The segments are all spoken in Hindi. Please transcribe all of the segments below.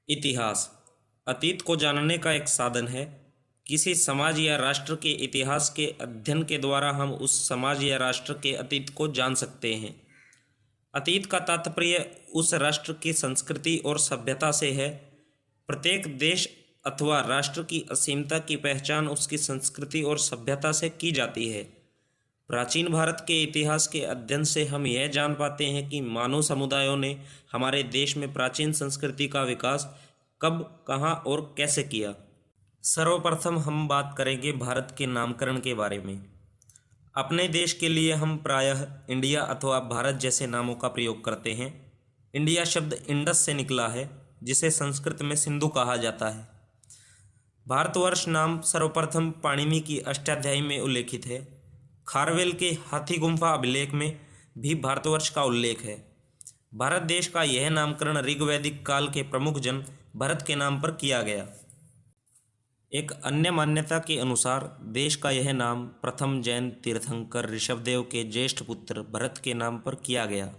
इतिहास अतीत को जानने का एक साधन है। किसी समाज या राष्ट्र के इतिहास के अध्ययन के द्वारा हम उस समाज या राष्ट्र के अतीत को जान सकते हैं। अतीत का तात्पर्य उस राष्ट्र की संस्कृति और सभ्यता से है। प्रत्येक देश अथवा राष्ट्र की असीमता की पहचान उसकी संस्कृति और सभ्यता से की जाती है। प्राचीन भारत के इतिहास के अध्ययन से हम यह जान पाते हैं कि मानव समुदायों ने हमारे देश में प्राचीन संस्कृति का विकास कब, कहाँ और कैसे किया। सर्वप्रथम हम बात करेंगे भारत के नामकरण के बारे में। अपने देश के लिए हम प्रायः इंडिया अथवा भारत जैसे नामों का प्रयोग करते हैं। इंडिया शब्द इंडस से निकला है, जिसे संस्कृत में सिंधु कहा जाता है। भारतवर्ष नाम सर्वप्रथम पाणिनि की अष्टाध्यायी में उल्लेखित है। खारवेल के हाथी गुम्फा अभिलेख में भी भारतवर्ष का उल्लेख है। भारत देश का यह नामकरण ऋग्वैदिक काल के प्रमुख जन भरत के नाम पर किया गया। एक अन्य मान्यता के अनुसार देश का यह नाम प्रथम जैन तीर्थंकर ऋषभदेव के ज्येष्ठ पुत्र भरत के नाम पर किया गया।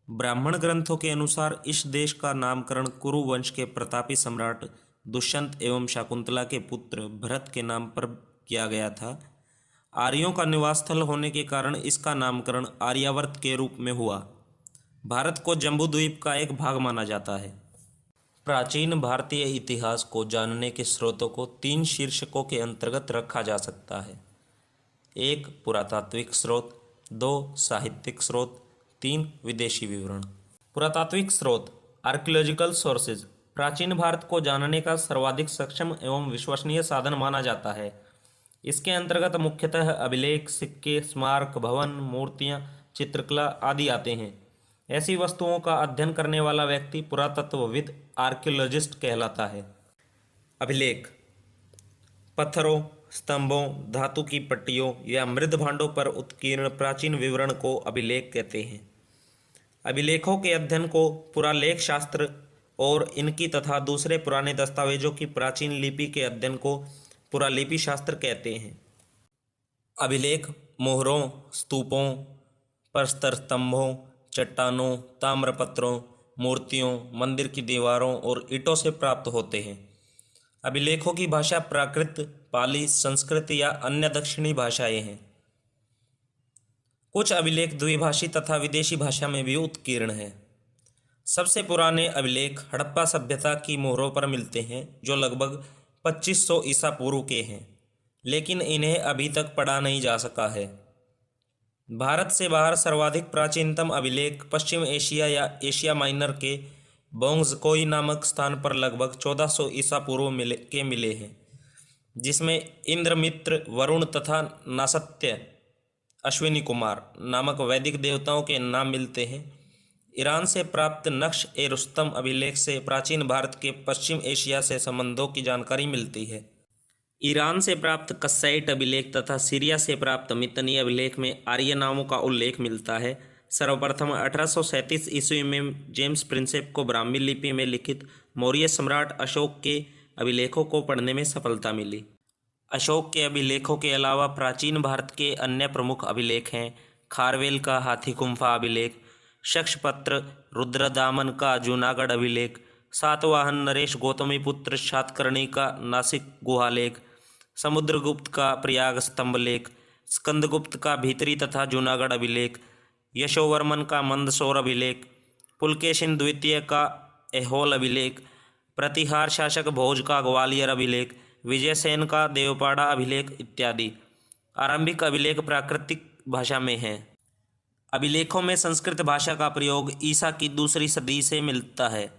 ब्राह्मण ग्रंथों के अनुसार इस देश का नामकरण कुरु वंश के प्रतापी सम्राट दुष्यंत एवं शाकुंतला के पुत्र भरत के नाम पर किया गया था। आर्यों का निवास स्थल होने के कारण इसका नामकरण आर्यावर्त के रूप में हुआ। भारत को जम्बूद्वीप का एक भाग माना जाता है। प्राचीन भारतीय इतिहास को जानने के स्रोतों को 3 शीर्षकों के अंतर्गत रखा जा सकता है। 1 पुरातात्विक स्रोत, 2 साहित्यिक स्रोत, 3 विदेशी विवरण। पुरातात्विक स्रोत आर्कियोलॉजिकल सोर्सेज प्राचीन भारत को जानने का सर्वाधिक सक्षम एवं विश्वसनीय साधन माना जाता है। इसके अंतर्गत मुख्यतः अभिलेख, सिक्के, स्मारक, भवन, मूर्तियां, चित्रकला आदि आते हैं। ऐसी वस्तुओं का अध्ययन करने वाला व्यक्ति पुरातत्वविद आर्कियोलॉजिस्ट कहलाता है। अभिलेख पत्थरों, स्तंभों, धातु की पट्टियों या मृद भांडों पर उत्कीर्ण प्राचीन विवरण को अभिलेख कहते हैं। अभिलेखों के अध्ययन को पुरालेख शास्त्र और इनकी तथा दूसरे पुराने दस्तावेजों की प्राचीन लिपि के अध्ययन को पुरालिपि शास्त्र कहते हैं। अभिलेख मोहरों, स्तूपों, प्रस्तर स्तंभों, चट्टानों, ताम्रपत्रों, मूर्तियों, मंदिर की दीवारों और ईंटों से प्राप्त होते हैं। अभिलेखों की भाषा प्राकृत, पाली, संस्कृत या अन्य दक्षिणी भाषाएं हैं। कुछ अभिलेख द्विभाषी तथा विदेशी भाषा में भी उत्कीर्ण हैं। सबसे पुराने अभिलेख हड़प्पा सभ्यता की मोहरों पर मिलते हैं, जो लगभग 2500 ईसा पूर्व के हैं, लेकिन इन्हें अभी तक पढ़ा नहीं जा सका है। भारत से बाहर सर्वाधिक प्राचीनतम अभिलेख पश्चिम एशिया या एशिया माइनर के बोंगज़कोई नामक स्थान पर लगभग 1400 ईसा पूर्व मिले हैं, जिसमें इंद्रमित्र, वरुण तथा नासत्य अश्विनी कुमार नामक वैदिक देवताओं के नाम मिलते हैं। ईरान से प्राप्त नक्श ए रुस्तम अभिलेख से प्राचीन भारत के पश्चिम एशिया से संबंधों की जानकारी मिलती है। ईरान से प्राप्त कस्साइट अभिलेख तथा सीरिया से प्राप्त मितनी अभिलेख में आर्य नामों का उल्लेख मिलता है। सर्वप्रथम 1837 ईस्वी में जेम्स प्रिंसेप को ब्राह्मी लिपि में लिखित मौर्य सम्राट अशोक के अभिलेखों को पढ़ने में सफलता मिली। अशोक के अभिलेखों के अलावा प्राचीन भारत के अन्य प्रमुख अभिलेख हैं खारवेल का हाथी गुम्फा अभिलेख, शक्षपत्र रुद्रदामन का जूनागढ़ अभिलेख, सातवाहन नरेश गौतमीपुत्र सातकर्णी का नासिक गुहालेख, समुद्रगुप्त का प्रयाग स्तंभ लेख, स्कंदगुप्त का भीतरी तथा जूनागढ़ अभिलेख, यशोवर्मन का मंदसौर अभिलेख, पुलकेशिन द्वितीय का ऐहोल अभिलेख, प्रतिहार शासक भोज का ग्वालियर अभिलेख, विजयसेन का देवपाड़ा अभिलेख इत्यादि। आरंभिक अभिलेख प्राकृतिक भाषा में हैं। अभिलेखों में संस्कृत भाषा का प्रयोग ईसा की 2री सदी से मिलता है।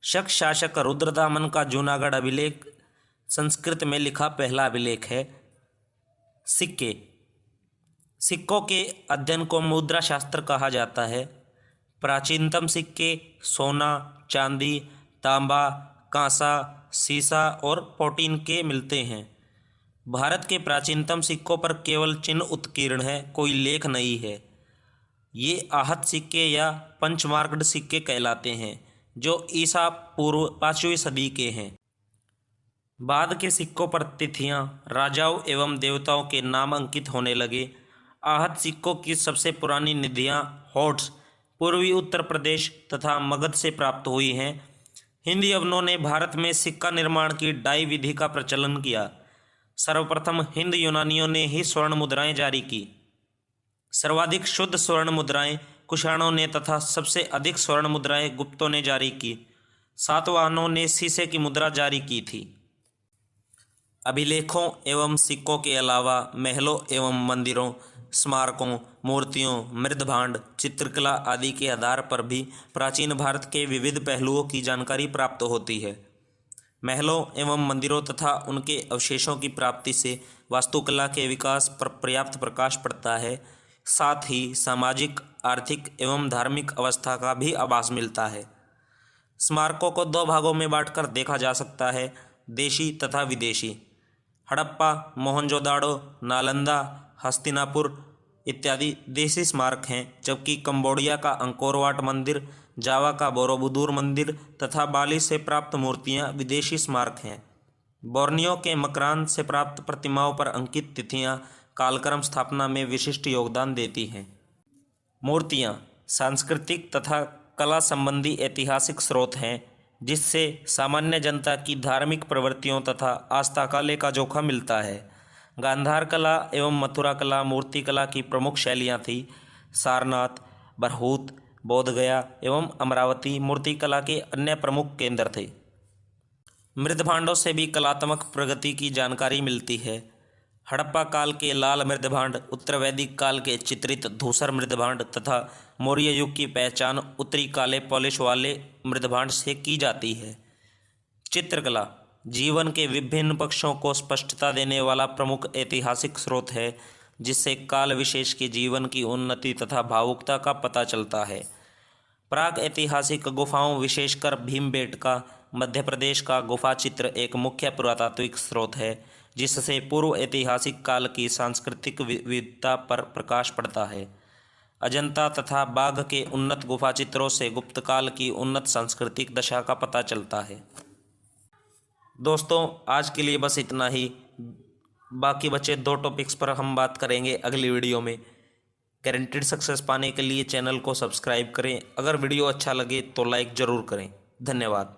शक शासक रुद्रदामन का जूनागढ़ अभिलेख संस्कृत में लिखा पहला अभिलेख है। सिक्के सिक्कों के अध्ययन को मुद्रा शास्त्र कहा जाता है। प्राचीनतम सिक्के सोना, चांदी, तांबा, कांसा, सीसा और पोटीन के मिलते हैं। भारत के प्राचीनतम सिक्कों पर केवल चिन्ह उत्कीर्ण है, कोई लेख नहीं है। ये आहत सिक्के या पंचमार्क्ड सिक्के कहलाते हैं, जो ईसा पूर्व 5वीं सदी के हैं। बाद के सिक्कों पर तिथियां, राजाओं एवं देवताओं के नाम अंकित होने लगे। आहत सिक्कों की सबसे पुरानी निधियां होट्स पूर्वी उत्तर प्रदेश तथा मगध से प्राप्त हुई हैं। हिंद यवनों ने भारत में सिक्का निर्माण की डाई विधि का प्रचलन किया। सर्वप्रथम हिंद यूनानियों ने ही स्वर्ण मुद्राएं जारी की। सर्वाधिक शुद्ध स्वर्ण मुद्राएं कुषाणों ने तथा सबसे अधिक स्वर्ण मुद्राएं गुप्तों ने जारी की। सातवाहनों ने शीशे की मुद्रा जारी की थी। अभिलेखों एवं सिक्कों के अलावा महलों एवं मंदिरों, स्मारकों, मूर्तियों, मृदभांड, चित्रकला आदि के आधार पर भी प्राचीन भारत के विविध पहलुओं की जानकारी प्राप्त होती है। महलों एवं मंदिरों तथा उनके अवशेषों की प्राप्ति से वास्तुकला के विकास पर पर्याप्त प्रकाश पड़ता है। साथ ही सामाजिक, आर्थिक एवं धार्मिक अवस्था का भी आभास मिलता है। स्मारकों को दो भागों में बांटकर देखा जा सकता है, देशी तथा विदेशी। हड़प्पा, मोहनजोदाड़ो, नालंदा, हस्तिनापुर इत्यादि देशी स्मारक हैं, जबकि कंबोडिया का अंकोर वाट मंदिर, जावा का बोरोबुदूर मंदिर तथा बाली से प्राप्त मूर्तियां विदेशी स्मारक हैं। बोर्नियो के मकरान से प्राप्त प्रतिमाओं पर अंकित तिथियां कालक्रम स्थापना में विशिष्ट योगदान देती हैं। मूर्तियां सांस्कृतिक तथा कला संबंधी ऐतिहासिक स्रोत हैं, जिससे सामान्य जनता की धार्मिक प्रवृत्तियों तथा आस्था का लेखा जोखा मिलता है। गांधार कला एवं मथुरा कला मूर्ति कला की प्रमुख शैलियाँ थीं। सारनाथ, बरहूत, बोधगया एवं अमरावती मूर्ति कला के अन्य प्रमुख केंद्र थे। मृदभांडों से भी कलात्मक प्रगति की जानकारी मिलती है। हड़प्पा काल के लाल मृदभांड, उत्तर वैदिक काल के चित्रित धूसर मृदभांड तथा मौर्य युग की पहचान उत्तरी काले पॉलिश वाले मृदभांड से की जाती है। चित्रकला जीवन के विभिन्न पक्षों को स्पष्टता देने वाला प्रमुख ऐतिहासिक स्रोत है, जिससे काल विशेष के जीवन की उन्नति तथा भावुकता का पता चलता है। प्राग ऐतिहासिक गुफाओं, विशेषकर भीमबेटका मध्य प्रदेश का गुफा चित्र एक मुख्य पुरातात्विक स्रोत है, जिससे पूर्व ऐतिहासिक काल की सांस्कृतिक विविधता पर प्रकाश पड़ता है। अजंता तथा बाघ के उन्नत गुफा चित्रों से गुप्त काल की उन्नत सांस्कृतिक दशा का पता चलता है। दोस्तों, आज के लिए बस इतना ही। बाकी बचे 2 टॉपिक्स पर हम बात करेंगे अगली वीडियो में। गारंटीड सक्सेस पाने के लिए चैनल को सब्सक्राइब करें। अगर वीडियो अच्छा लगे तो लाइक ज़रूर करें। धन्यवाद।